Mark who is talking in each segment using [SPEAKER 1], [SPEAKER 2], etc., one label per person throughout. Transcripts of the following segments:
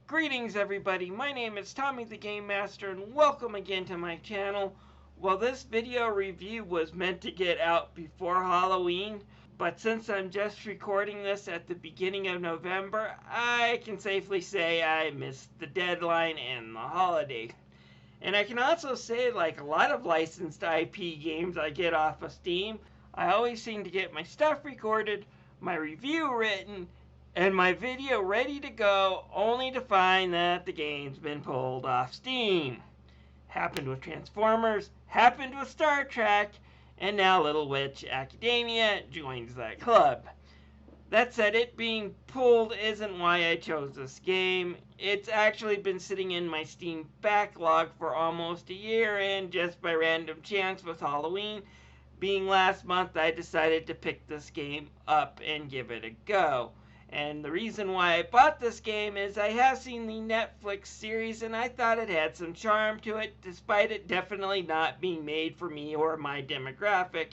[SPEAKER 1] Greetings everybody, my name is Tommy the Game Master and welcome again to my channel. Well, this video review was meant to get out before Halloween, but since I'm just recording this at the beginning of November, I can safely say I missed the deadline and the holiday. And I can also say, like a lot of licensed IP games I get off of Steam, I always seem to get my stuff recorded, my review written, and my video ready to go, only to find that the game's been pulled off Steam. Happened with Transformers, happened with Star Trek, and now Little Witch Academia joins that club. That said, it being pulled isn't why I chose this game. It's actually been sitting in my Steam backlog for almost a year, and just by random chance with Halloween being last month, I decided to pick this game up and give it a go. And the reason why I bought this game is I have seen the Netflix series and I thought it had some charm to it, despite it definitely not being made for me or my demographic.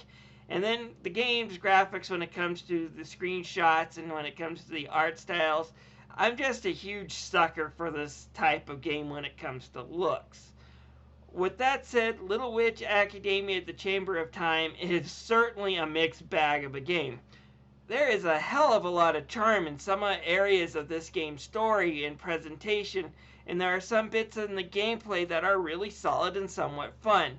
[SPEAKER 1] And then the game's graphics, when it comes to the screenshots and when it comes to the art styles, I'm just a huge sucker for this type of game when it comes to looks. With that said, Little Witch Academia: The Chamber of Time is certainly a mixed bag of a game. There is a hell of a lot of charm in some areas of this game's story and presentation, and there are some bits in the gameplay that are really solid and somewhat fun.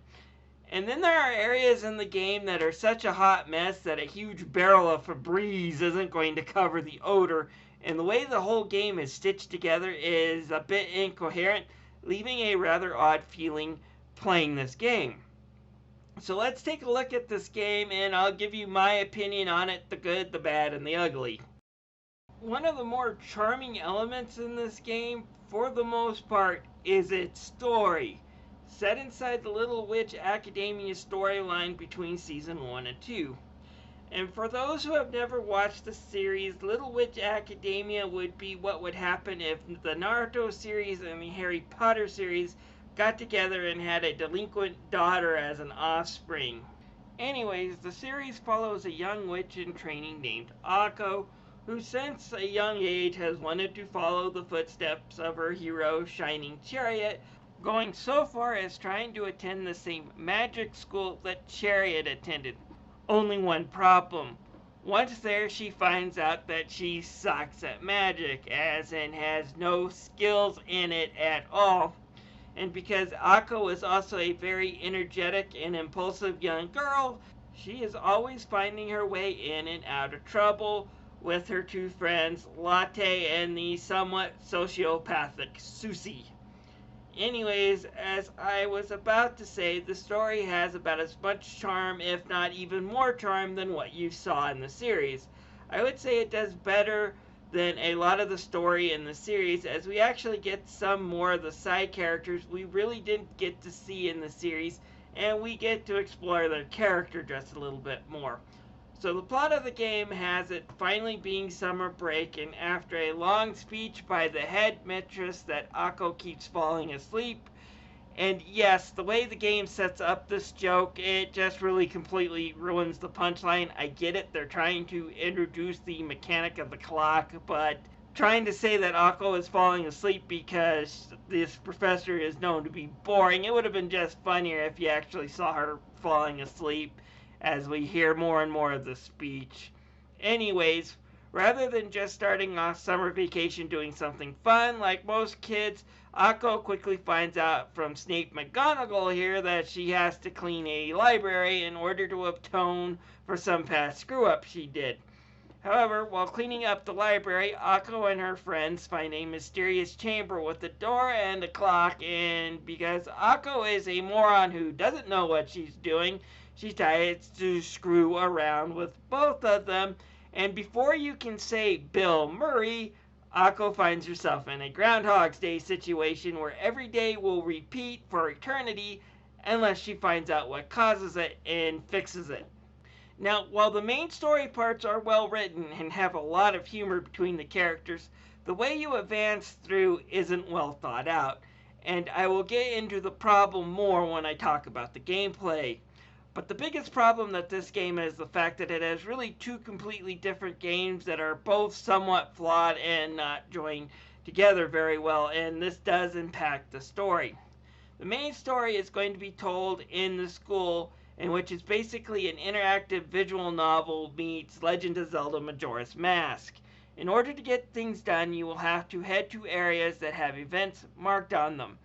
[SPEAKER 1] And then there are areas in the game that are such a hot mess that a huge barrel of Febreze isn't going to cover the odor, and the way the whole game is stitched together is a bit incoherent, leaving a rather odd feeling playing this game. So let's take a look at this game and I'll give you my opinion on it, the good, the bad, and the ugly. One of the more charming elements in this game, for the most part, is its story, set inside the Little Witch Academia storyline between Season 1 and 2. And for those who have never watched the series, Little Witch Academia would be what would happen if the Naruto series and the Harry Potter series got together and had a delinquent daughter as an offspring. Anyways, the series follows a young witch in training named Akko, who since a young age has wanted to follow the footsteps of her hero, Shining Chariot, going so far as trying to attend the same magic school that Chariot attended. Only one problem. Once there, she finds out that she sucks at magic, as in has no skills in it at all. And because Akko is also a very energetic and impulsive young girl, she is always finding her way in and out of trouble with her two friends, Latte and the somewhat sociopathic Susie. Anyways, as I was about to say, the story has about as much charm, if not even more charm, than what you saw in the series. I would say it does better than a lot of the story in the series, as we actually get some more of the side characters we really didn't get to see in the series, and we get to explore their character just a little bit more. So the plot of the game has it finally being summer break, and after a long speech by the headmistress that Akko keeps falling asleep. And yes, the way the game sets up this joke, it just really completely ruins the punchline. I get it, they're trying to introduce the mechanic of the clock, but trying to say that Akko is falling asleep because this professor is known to be boring, it would have been just funnier if you actually saw her falling asleep as we hear more and more of the speech. Anyways, rather than just starting off summer vacation doing something fun like most kids, Akko quickly finds out from Snape McGonagall here that she has to clean a library in order to atone for some past screw-up she did. However, while cleaning up the library, Akko and her friends find a mysterious chamber with a door and a clock, and because Akko is a moron who doesn't know what she's doing, she tries to screw around with both of them, and before you can say Bill Murray, Akko finds herself in a Groundhog's Day situation where every day will repeat for eternity unless she finds out what causes it and fixes it. Now, while the main story parts are well written and have a lot of humor between the characters, the way you advance through isn't well thought out, and I will get into the problem more when I talk about the gameplay. But the biggest problem that this game is the fact that it has really two completely different games that are both somewhat flawed and not joined together very well, and this does impact the story. The main story is going to be told in the school, in which is basically an interactive visual novel meets Legend of Zelda Majora's Mask. In order to get things done, you will have to head to areas that have events marked on them.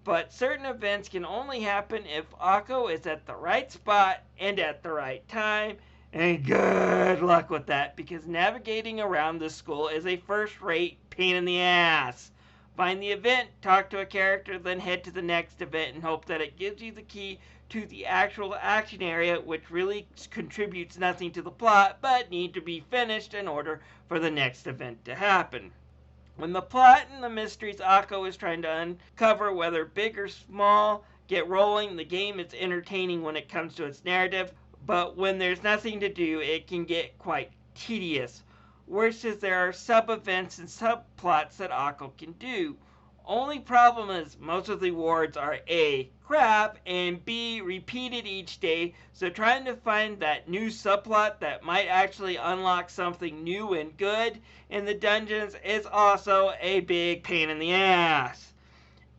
[SPEAKER 1] But certain events can only happen if Akko is at the right spot and at the right time. And good luck with that, because navigating around the school is a first-rate pain in the ass. Find the event, talk to a character, then head to the next event and hope that it gives you the key to the actual action area, which really contributes nothing to the plot, but need to be finished in order for the next event to happen. When the plot and the mysteries Akko is trying to uncover, whether big or small, get rolling, the game is entertaining when it comes to its narrative, but when there's nothing to do, it can get quite tedious. Worse is there are sub-events and subplots that Akko can do. Only problem is most of the rewards are A, crap, and B, repeated each day, so trying to find that new subplot that might actually unlock something new and good in the dungeons is also a big pain in the ass.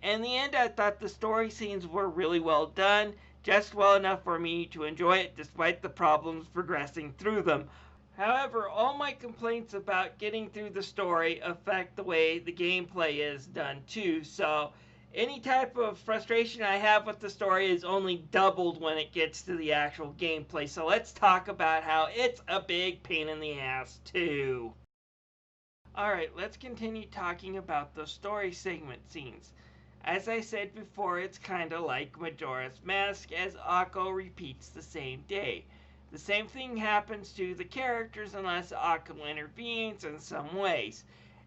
[SPEAKER 1] In the end, I thought the story scenes were really well done, just well enough for me to enjoy it despite the problems progressing through them. However, all my complaints about getting through the story affect the way the gameplay is done too, so any type of frustration I have with the story is only doubled when it gets to the actual gameplay. So let's talk about how it's a big pain in the ass too. Alright, let's continue talking about the story segment scenes. As I said before, it's kinda like Majora's Mask, as Akko repeats the same day. The same thing happens to the characters unless Akko intervenes in some ways.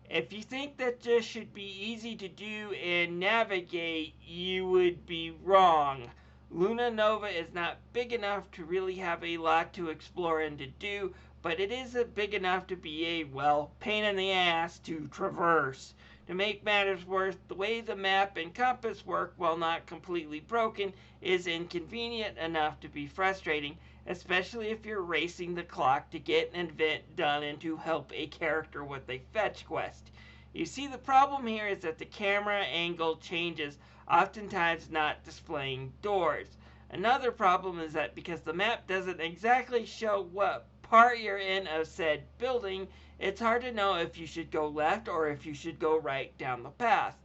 [SPEAKER 1] If you think that this should be easy to do and navigate, you would be wrong. Luna Nova is not big enough to really have a lot to explore and to do, but it is big enough to be a, well, pain in the ass to traverse. To make matters worse, the way the map and compass work, while not completely broken, is inconvenient enough to be frustrating, especially if you're racing the clock to get an event done and to help a character with a fetch quest. You see, the problem here is that the camera angle changes, oftentimes not displaying doors. Another problem is that because the map doesn't exactly show what part you're in of said building, it's hard to know if you should go left or if you should go right down the path.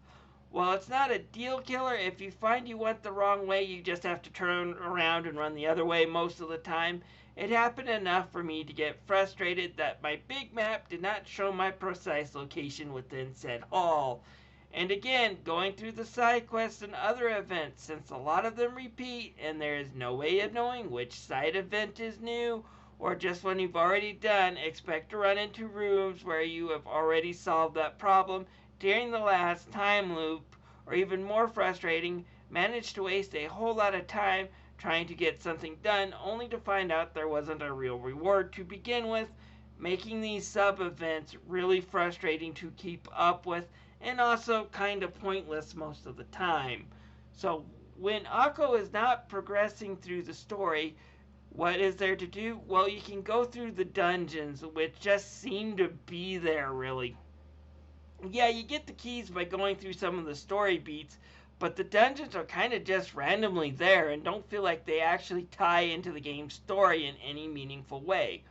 [SPEAKER 1] While it's not a deal killer, if you find you went the wrong way, you just have to turn around and run the other way most of the time. It happened enough for me to get frustrated that my big map did not show my precise location within said hall. And again, going through the side quests and other events, since a lot of them repeat and there is no way of knowing which side event is new, or just when you've already done, expect to run into rooms where you have already solved that problem during the last time loop, or even more frustrating, manage to waste a whole lot of time trying to get something done only to find out there wasn't a real reward to begin with, making these sub-events really frustrating to keep up with and also kind of pointless most of the time. So when Akko is not progressing through the story, what is there to do? Well, you can go through the dungeons, which just seem to be there, really. Yeah, you get the keys by going through some of the story beats, but the dungeons are kind of just randomly there and don't feel like they actually tie into the game's story in any meaningful way.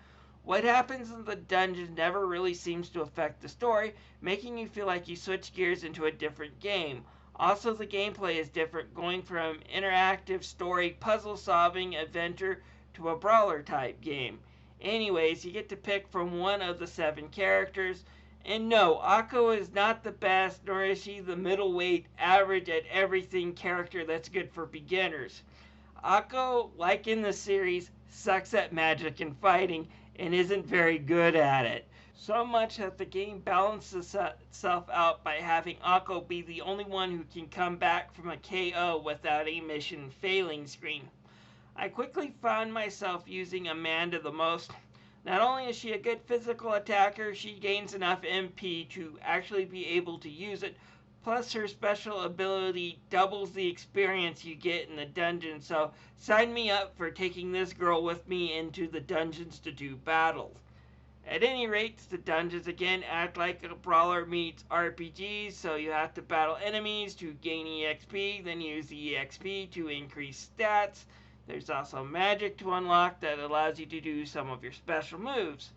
[SPEAKER 1] What happens in the dungeons never really seems to affect the story, making you feel like you switch gears into a different game. Also, the gameplay is different, going from interactive story puzzle solving adventure to a brawler type game. Anyways, you get to pick from one of the 7 characters. And no, Akko is not the best, nor is she the middleweight, average at everything character that's good for beginners. Akko, like in the series, sucks at magic and fighting and isn't very good at it. So much that the game balances itself out by having Akko be the only one who can come back from a KO without a mission failing screen. I quickly found myself using Amanda the most. Not only is she a good physical attacker, she gains enough MP to actually be able to use it, plus her special ability doubles the experience you get in the dungeon, so sign me up for taking this girl with me into the dungeons to do battles. At any rate, the dungeons again act like a brawler meets RPGs, so you have to battle enemies to gain EXP, then use the EXP to increase stats. There's also magic to unlock that allows you to do some of your special moves.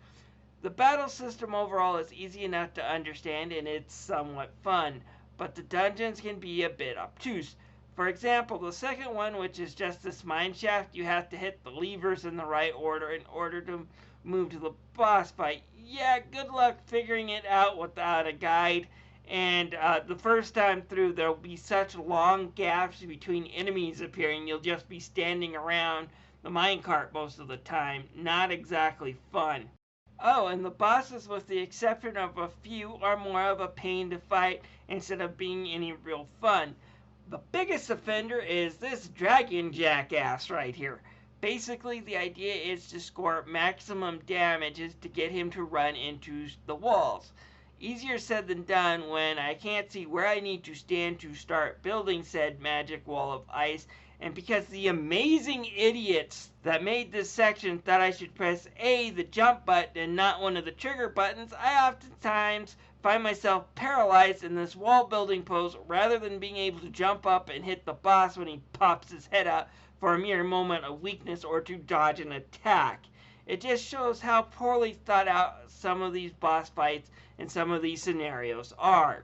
[SPEAKER 1] The battle system overall is easy enough to understand and it's somewhat fun, but the dungeons can be a bit obtuse. For example, the second one, which is just this mine shaft, you have to hit the levers in the right order in order to move to the boss fight. Yeah, good luck figuring it out without a guide. And the first time through, there'll be such long gaps between enemies appearing, you'll just be standing around the minecart most of the time. Not exactly fun. Oh, and the bosses, with the exception of a few, are more of a pain to fight instead of being any real fun. The biggest offender is this dragon jackass right here. Basically, the idea is to score maximum damages to get him to run into the walls. Easier said than done when I can't see where I need to stand to start building said magic wall of ice, and because the amazing idiots that made this section thought I should press A, the jump button, and not one of the trigger buttons, I oftentimes find myself paralyzed in this wall building pose rather than being able to jump up and hit the boss when he pops his head out for a mere moment of weakness or to dodge an attack. It just shows how poorly thought out some of these boss fights and some of these scenarios are.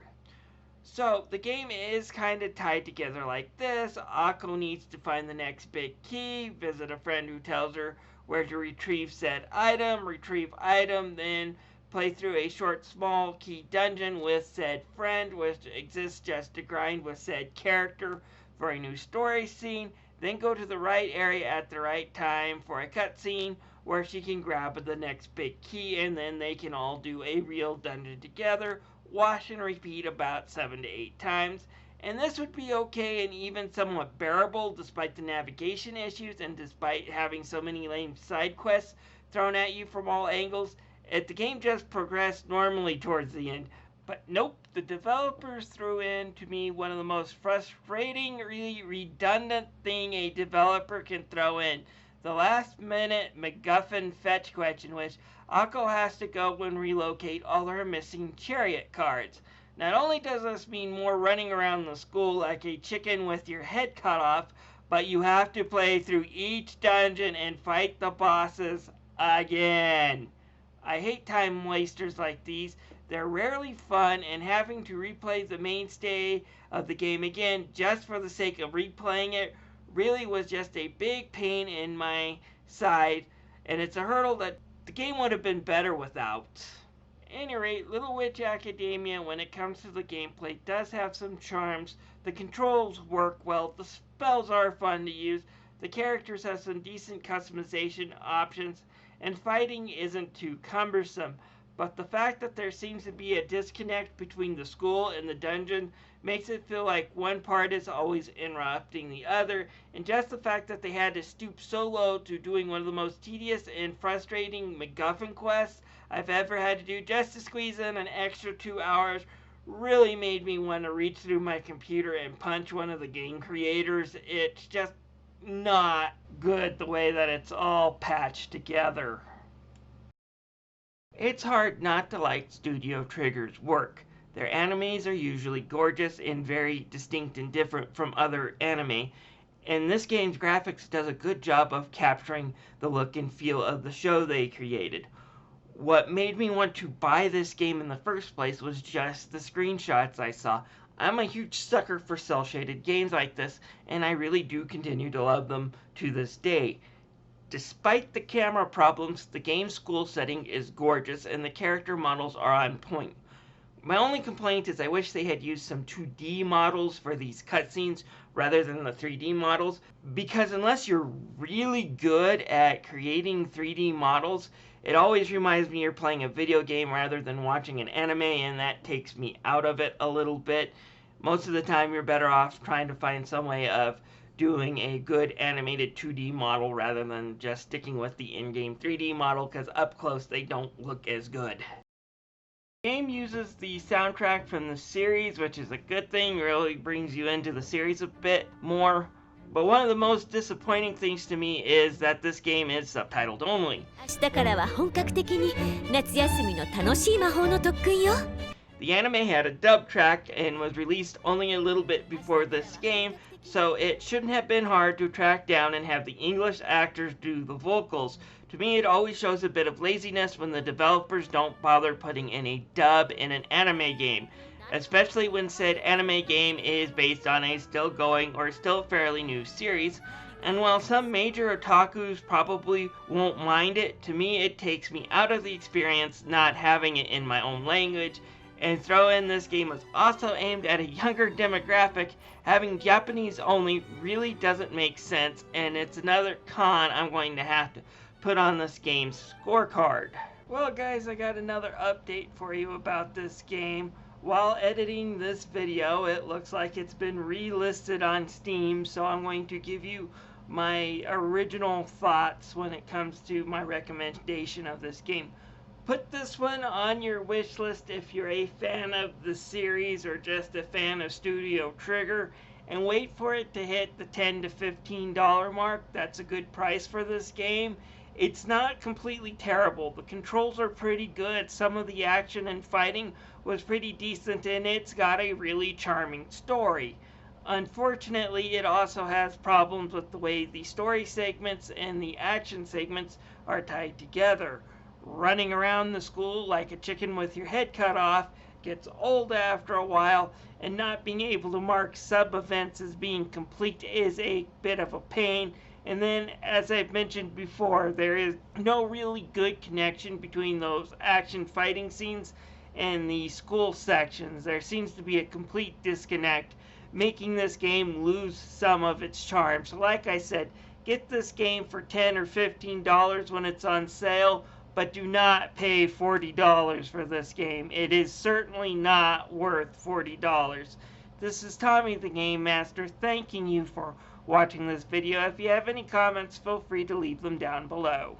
[SPEAKER 1] So the game is kind of tied together like this. Akko needs to find the next big key, visit a friend who tells her where to retrieve said item, retrieve item, then play through a short small key dungeon with said friend, which exists just to grind with said character for a new story scene, then go to the right area at the right time for a cutscene where she can grab the next big key, and then they can all do a real dungeon together, wash and repeat about 7 to 8 times. And this would be okay and even somewhat bearable despite the navigation issues and despite having so many lame side quests thrown at you from all angles if the game just progressed normally towards the end. But nope, the developers threw in to me one of the most frustratingly redundant thing a developer can throw in. The last minute MacGuffin fetch quest in which Akko has to go and relocate all her missing chariot cards. Not only does this mean more running around the school like a chicken with your head cut off, but you have to play through each dungeon and fight the bosses again. I hate time wasters like these. They're rarely fun, and having to replay the mainstay of the game again just for the sake of replaying it really was just a big pain in my side, and it's a hurdle that the game would have been better without. At any rate, Little Witch Academia, when it comes to the gameplay, does have some charms. The controls work well, the spells are fun to use, the characters have some decent customization options, and fighting isn't too cumbersome. But the fact that there seems to be a disconnect between the school and the dungeon makes it feel like one part is always interrupting the other, and just the fact that they had to stoop so low to doing one of the most tedious and frustrating MacGuffin quests I've ever had to do just to squeeze in an extra 2 hours really made me want to reach through my computer and punch one of the game creators. It's just not good the way that it's all patched together. It's hard not to like Studio Trigger's work. Their animes are usually gorgeous and very distinct and different from other anime, and this game's graphics does a good job of capturing the look and feel of the show they created. What made me want to buy this game in the first place was just the screenshots I saw. I'm a huge sucker for cel-shaded games like this, and I really do continue to love them to this day. Despite the camera problems, the game's school setting is gorgeous and the character models are on point. My only complaint is I wish they had used some 2D models for these cutscenes rather than the 3D models, because unless you're really good at creating 3D models, it always reminds me you're playing a video game rather than watching an anime, and that takes me out of it a little bit. Most of the time you're better off trying to find some way of doing a good animated 2D model rather than just sticking with the in-game 3D model, because up close they don't look as good. The game uses the soundtrack from the series, which is a good thing, really brings you into the series a bit more, But one of the most disappointing things to me is that this game is subtitled only. The anime had a dub track and was released only a little bit before this game, so it shouldn't have been hard to track down and have the English actors do the vocals. To me, it always shows a bit of laziness when the developers don't bother putting in a dub in an anime game, especially when said anime game is based on a still going or still fairly new series. And while some major otakus probably won't mind it, to me it takes me out of the experience not having it in my own language. And throw in this game was also aimed at a younger demographic, having Japanese only really doesn't make sense, and it's another con I'm going to have to put on this game's scorecard. Well guys, I got another update for you about this game. While editing this video, it looks like it's been relisted on Steam, so I'm going to give you my original thoughts when it comes to my recommendation of this game. Put this one on your wish list if you're a fan of the series or just a fan of Studio Trigger, and wait for it to hit the $10 to $15 mark. That's a good price for this game. It's not completely terrible. The controls are pretty good. Some of the action and fighting was pretty decent, and it's got a really charming story. Unfortunately, it also has problems with the way the story segments and the action segments are tied together. Running around the school like a chicken with your head cut off gets old after a while, and not being able to mark sub-events as being complete is a bit of a pain. And then, as I've mentioned before, there is no really good connection between those action fighting scenes and the school sections. There seems to be a complete disconnect, making this game lose some of its charm. So like I said, get this game for $10 or $15 when it's on sale, but do not pay $40 for this game. It is certainly not worth $40. This is Tommy the Game Master thanking you for watching this video. If you have any comments, feel free to leave them down below.